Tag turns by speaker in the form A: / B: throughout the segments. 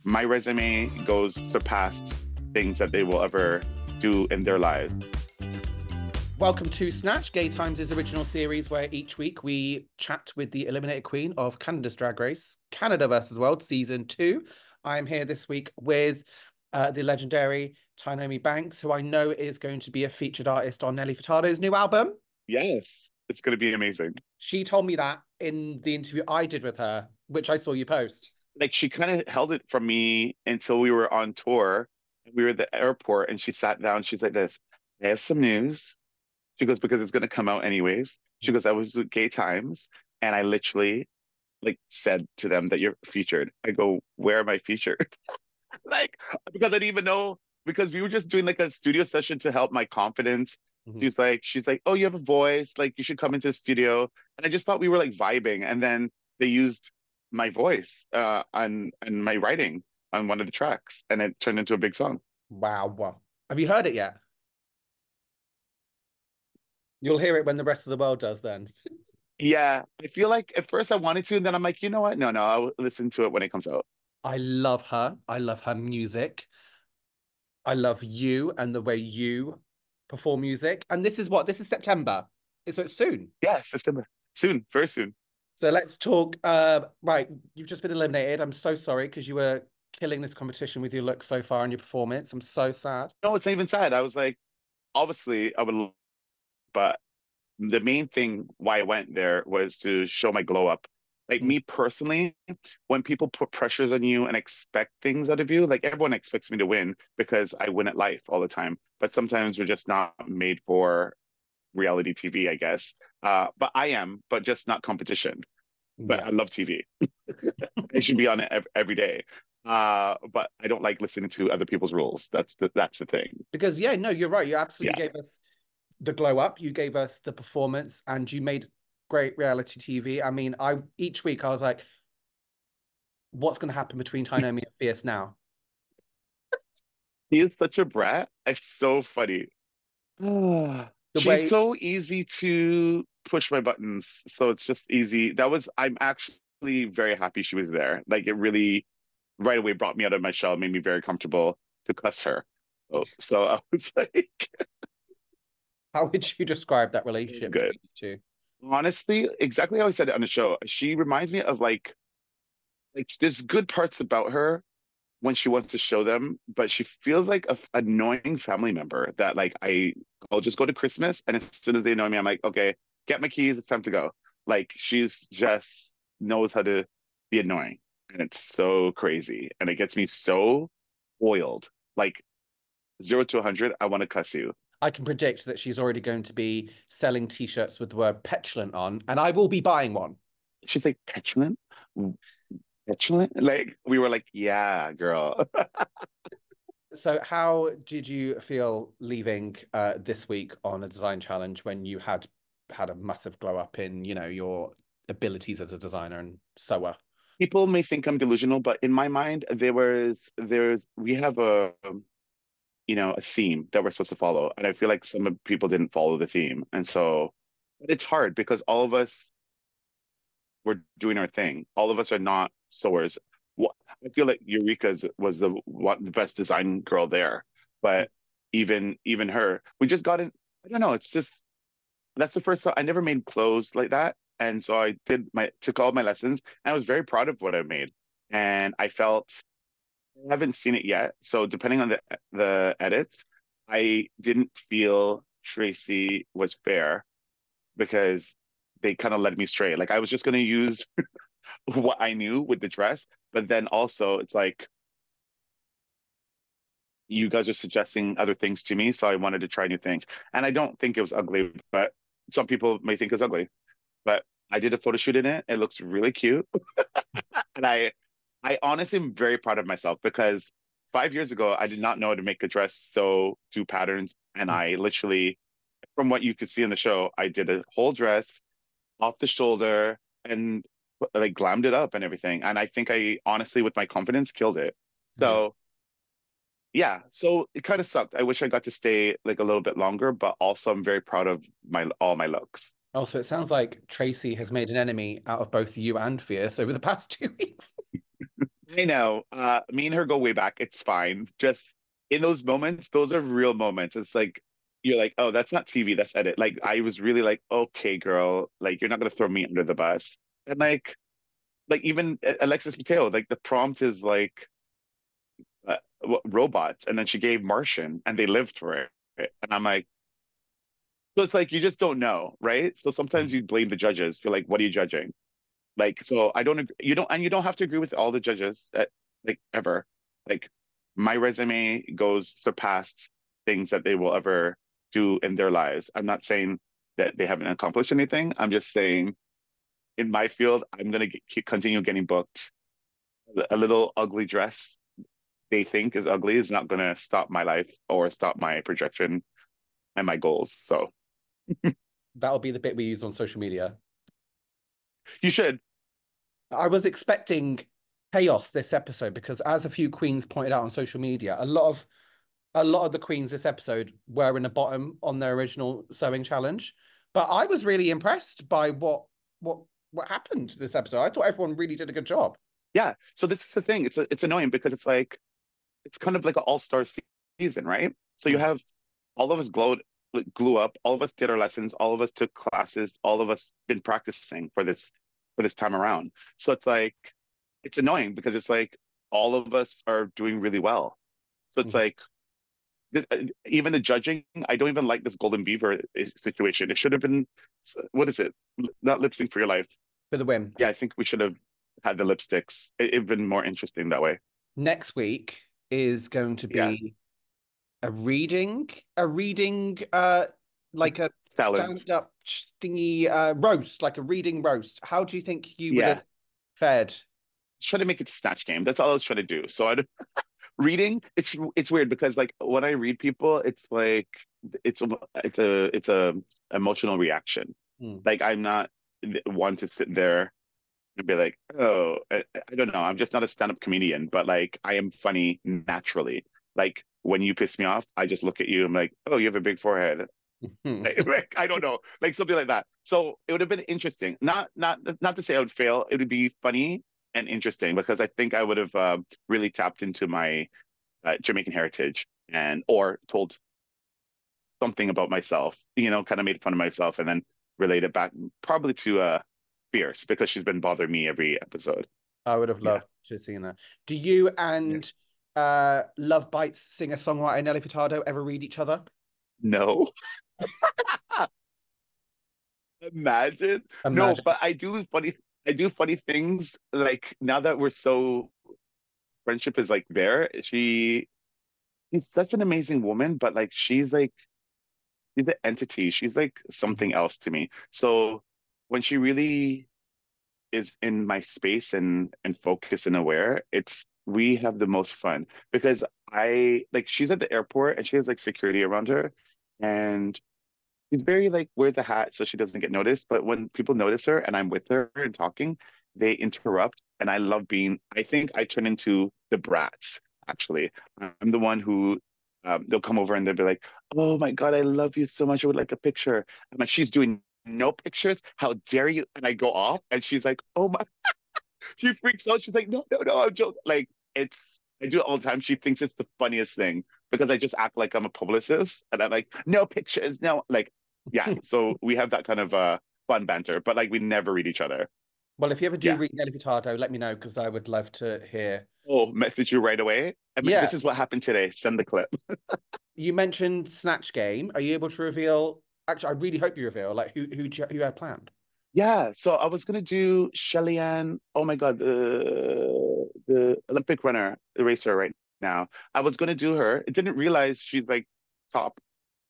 A: My resume goes surpassed things that they will ever do in their lives.
B: Welcome to Snatch, Gay Times' original series where each week we chat with the eliminated queen of Canada's Drag Race, Canada versus World Season 2. I'm here this week with the legendary Tynomi Banks, who I know is going to be a featured artist on Nelly Furtado's new album.
A: Yes, it's going to be amazing.
B: She told me that in the interview I did with her, which I saw you post.
A: Like she kind of held it from me until we were on tour. We were at the airport and she sat down. She's like this, I have some news. She goes, because it's going to come out anyways. She goes, I was with Gay Times and I literally like said to them that you're featured. I go, where am I featured? Like, because I didn't even know, because we were just doing like a studio session to help my confidence.
B: Mhm.
A: She's like, oh, you have a voice, like you should come into the studio. And I just thought we were like vibing. And then they used my voice on my writing on one of the tracks, and it turned into a big song.
B: Wow, wow. Have you heard it yet? You'll hear it when the rest of the world does then.
A: Yeah, I feel like at first I wanted to, and then I'm like, you know what? No, I'll listen to it when it comes out.
B: I love her. I love her music. I love you and the way you perform music. And this is what? This is September. It's soon.
A: Yeah, September. Soon, very soon.
B: So let's talk. Right, you've just been eliminated. I'm so sorry because you were killing this competition with your look so far and your performance. I'm so sad.
A: No, it's not even sad. I was like, obviously, I would, but the main thing why I went there was to show my glow up. Like
B: Mm.
A: me personally, when people put pressures on you and expect things out of you, like everyone expects me to win because I win at life all the time. But sometimes we're just not made for reality TV, I guess. But I am, but just not competition. But
B: Yeah.
A: I love TV. I should be on it every day. But I don't like listening to other people's rules. That's the thing.
B: Because yeah, no, you're right. You absolutely
A: Yeah.
B: gave us the glow up, you gave us the performance, and you made great reality TV. I mean, I each week I was like, what's gonna happen between Tynomi and Fierce now?
A: He is such a brat. It's so funny.
B: The
A: She's
B: way
A: so easy to push my buttons. So it's just easy. I'm actually very happy she was there. Like it really right away brought me out of my shell, made me very comfortable to cuss her. So I was like,
B: how would you describe that
A: it was
B: relationship
A: good.
B: between you two?
A: Honestly, exactly how I said it on the show. She reminds me of like there's good parts about her when she wants to show them, but she feels like a annoying family member that like I'll just go to Christmas and as soon as they know me, I'm like, okay, get my keys, it's time to go. Like she's just knows how to be annoying. And it's so crazy. And it gets me so oiled. Like 0 to 100, I want to cuss you.
B: I can predict that she's already going to be selling t-shirts with the word petulant on, and I will be buying one.
A: She's like, petulant? Petulant? Like we were like, yeah, girl.
B: So, how did you feel leaving this week on a design challenge when you had a massive glow up in, your abilities as a designer and sewer?
A: People may think I'm delusional, but in my mind, there's we have a theme that we're supposed to follow, and I feel like some of people didn't follow the theme, and so but it's hard because all of us were doing our thing. All of us are not sewers. I feel like Eureka's was the best design girl there, but even her, we just got in. I don't know. It's just that's the first time I never made clothes like that. And so I took all my lessons and I was very proud of what I made. And I felt I haven't seen it yet. So depending on the edits, I didn't feel Tracy was fair because they kind of led me stray. Like I was just gonna use what I knew with the dress, but then also it's like you guys are suggesting other things to me, so I wanted to try new things. And I don't think it was ugly, but some people may think it's ugly. But I did a photo shoot in it. It looks really cute. And I honestly am very proud of myself because 5 years ago I did not know how to make a dress so two patterns. And I literally, from what you could see in the show, I did a whole dress off the shoulder and like glammed it up and everything. And I think I honestly, with my confidence, killed it.
B: Yeah.
A: So yeah, so it kind of sucked. I wish I got to stay like a little bit longer, but also I'm very proud of my all my looks.
B: Also, it sounds like Tracy has made an enemy out of both you and Fierce over the past 2 weeks.
A: I know. Me and her go way back. It's fine. Just in those moments, those are real moments. It's like you're like, oh, that's not TV, that's edit. Like I was really like, okay, girl, like you're not gonna throw me under the bus. And like even Alexis Mateo, like the prompt is like robots, and then she gave Martian, and they lived for it. And I'm like, so it's like you just don't know, right? So sometimes you blame the judges. You're like, what are you judging? Like, so I don't agree, you don't have to agree with all the judges like ever. Like my resume goes surpassed things that they will ever do in their lives. I'm not saying that they haven't accomplished anything. I'm just saying in my field, I'm gonna continue getting booked. A little ugly dress they think is ugly is not gonna stop my life or stop my projection and my goals. So
B: That'll be the bit we use on social media.
A: you should.
B: I was expecting chaos this episode because, as a few queens pointed out on social media, a lot of the queens this episode were in the bottom on their original sewing challenge. But I was really impressed by what what happened this episode. I thought everyone really did a good job.
A: Yeah. So this is the thing. It's annoying because it's like it's kind of like an all-star season, right? So you
B: Mm.
A: have all of us glue up, all of us did our lessons, all of us took classes, all of us been practicing for this time around. So it's like it's annoying because it's like all of us are doing really well. So it's
B: Mhm.
A: like even the judging, I don't even like this Golden Beaver situation. It should have been what is it? Not lip sync for your life.
B: For the win.
A: Yeah, I think we should have had the lipsticks. It'd been more interesting that way.
B: Next week is going to
A: Yeah,
B: be a reading like a
A: challenge.
B: stand-up thingy roast, like a reading roast. How do you think you would
A: Yeah,
B: have fared?
A: try to make it Snatch Game. That's all I was trying to do. So I reading, it's weird because like when I read people, it's like it's a emotional reaction.
B: Hmm.
A: Like I'm not one to sit there and be like, oh, I don't know. I'm just not a stand-up comedian, but like I am funny naturally. Like when you piss me off, I just look at you. I'm like, oh, you have a big forehead. Like, I don't know, like something like that. So it would have been interesting. Not to say I would fail. It would be funny and interesting because I think I would have really tapped into my Jamaican heritage and or told something about myself. Kind of made fun of myself and then related back probably to Fierce because she's been bothering me every episode.
B: I would have
A: Yeah.
B: loved to have seen that. Do you
A: Yeah.
B: and Love Bites singer-songwriter Nelly Furtado ever read each other?
A: No. Imagine. No,
B: Imagine.
A: but I do funny things like now that we're so friendship is like there. She's such an amazing woman, but like she's an entity. She's like
B: Mhm.
A: something else to me. So when she really is in my space and focused and aware, it's we have the most fun because I like she's at the airport and she has like security around her and she's very like wears a hat so she doesn't get noticed. But when people notice her and I'm with her and talking, they interrupt. And I love I think I turn into the brats, actually. I'm the one who they'll come over and they'll be like, oh my God, I love you so much. I would like a picture. I'm like, she's doing no pictures. How dare you? And I go off and she's like, oh my, she freaks out. She's like, no, no, no, I'm joking. Like, I do it all the time. She thinks it's the funniest thing because I just act like I'm a publicist and I'm like, no pictures, no, like, yeah. So we have that kind of fun banter, but like we never read each other.
B: Well, if you ever do
A: Yeah.
B: read Nelly Furtado, let me know because I would love to hear.
A: Oh, message you right away. I mean,
B: Yeah,
A: this is what happened today. Send the clip.
B: you mentioned Snatch Game. Are you able to reveal? Actually, I really hope you reveal like who you had planned.
A: Yeah. So I was gonna do Shelly Ann. Oh my God, the Olympic runner, the racer right now. I was gonna do her. I didn't realize she's like top,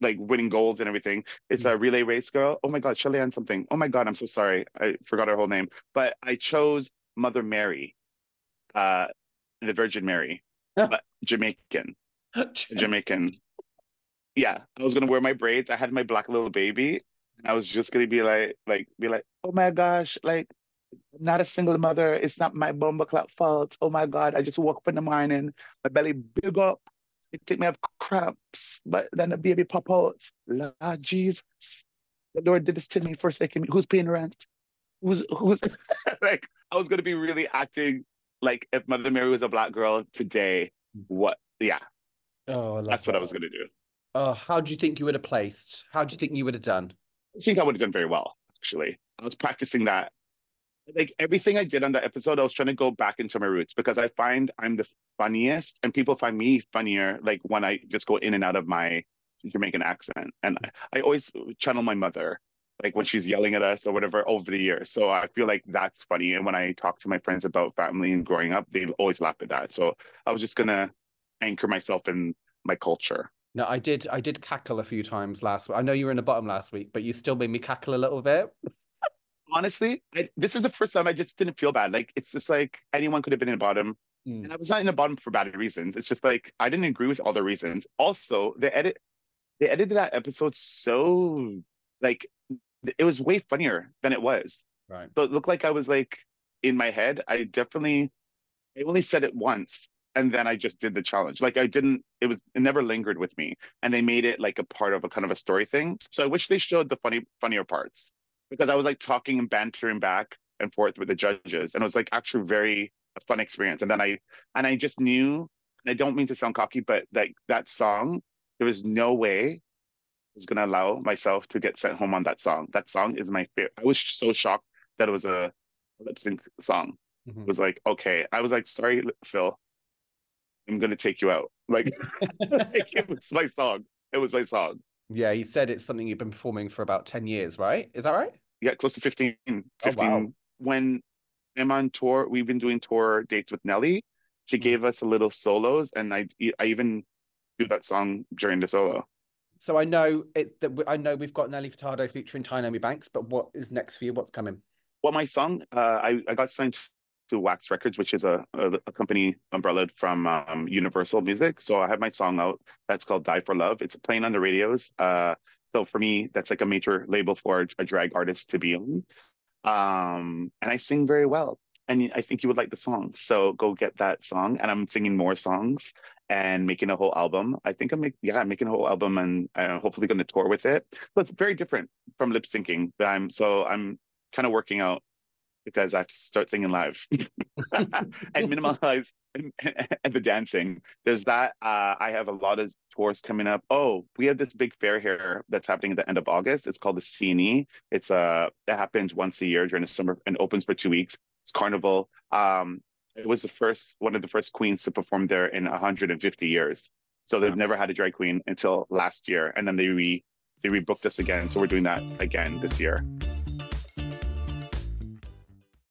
A: like winning goals and everything. It's
B: Mm.
A: a relay race girl. Oh my God, Shelly Ann something. Oh my God, I'm so sorry. I forgot her whole name. But I chose Mother Mary, uh, the Virgin Mary, but Jamaican. Jamaican. Yeah, I was gonna wear my braids. I had my black little baby, and I was just gonna be like, oh my gosh, like I'm not a single mother. It's not my bumble clock fault. Oh my God, I just woke up in the morning, my belly big up. It take me have cramps, but then the baby pop out. Lord Jesus, the Lord did this to me for a second. Who's paying rent? Who's like? I was gonna be really acting. like if Mother Mary was a black girl today, what? Yeah,
B: Oh, I love
A: that's what I
B: that.
A: was gonna do.
B: Oh, how do you think you would have placed? How do you think you would have done?
A: I think I would have done very well, actually. I was practicing that. Like everything I did on that episode, I was trying to go back into my roots because I find I'm the funniest and people find me funnier like when I just go in and out of my Jamaican accent. And I always channel my mother, like when she's yelling at us or whatever over the years. So I feel like that's funny. And when I talk to my friends about family and growing up, they always laugh at that. So I was just gonna anchor myself in my culture.
B: No, I did cackle a few times last week. I know you were in the bottom last week, but you still made me cackle a little bit.
A: Honestly, this is the first time I just didn't feel bad. Like it's just like anyone could have been in the bottom,
B: Mm,
A: and I was not in the bottom for bad reasons. It's just like I didn't agree with all the reasons. Also, they edited that episode so like it was way funnier than it was.
B: right.
A: So it looked like I was like in my head. I only said it once and then I just did the challenge. Like I didn't, it never lingered with me. And they made it like a part of a kind of a story thing. So I wish they showed the funnier parts because I was like talking and bantering back and forth with the judges. And it was like actually very a fun experience. And I just knew, and I don't mean to sound cocky, but like that song, there was no way I was going to allow myself to get sent home on that song. That song is my favorite. I was so shocked that it was a lip sync song. It
B: Mhm.
A: was like, okay. I was like, sorry, Phil, I'm gonna take you out. Like, like it was my song. It was my song.
B: Yeah, he said it's something you've been performing for about 10 years, right? Is that right?
A: Yeah, close to 15,
B: Oh, wow.
A: 15. When I'm on tour, we've been doing tour dates with Nelly. She
B: Mhm.
A: gave us a little solos, and I even do that song during the solo.
B: So I know I know we've got Nelly Furtado featuring Tynomi Banks, but what is next for you? What's coming?
A: Well, my song, I got signed to Wax Records, which is a company umbrellaed from Universal Music. So I have my song out that's called "Die for Love." It's playing on the radios. So for me, that's like a major label for a drag artist to be on. And I sing very well. And I think you would like the song. So go get that song. And I'm singing more songs and making a whole album. I think I'm making a whole album and hopefully going to tour with it. But it's very different from lip syncing. I'm kind of working out because I have to start singing live and minimize and the dancing. There's that. I have a lot of tours coming up. Oh, we have this big fair here that's happening at the end of August. It's called the CNE. It happens once a year during the summer and opens for 2 weeks. It's carnival. It was one of the first queens to perform there in 150 years. So they've
B: Wow.
A: never had a drag queen until last year, and then they rebooked us again. So we're doing that again this year.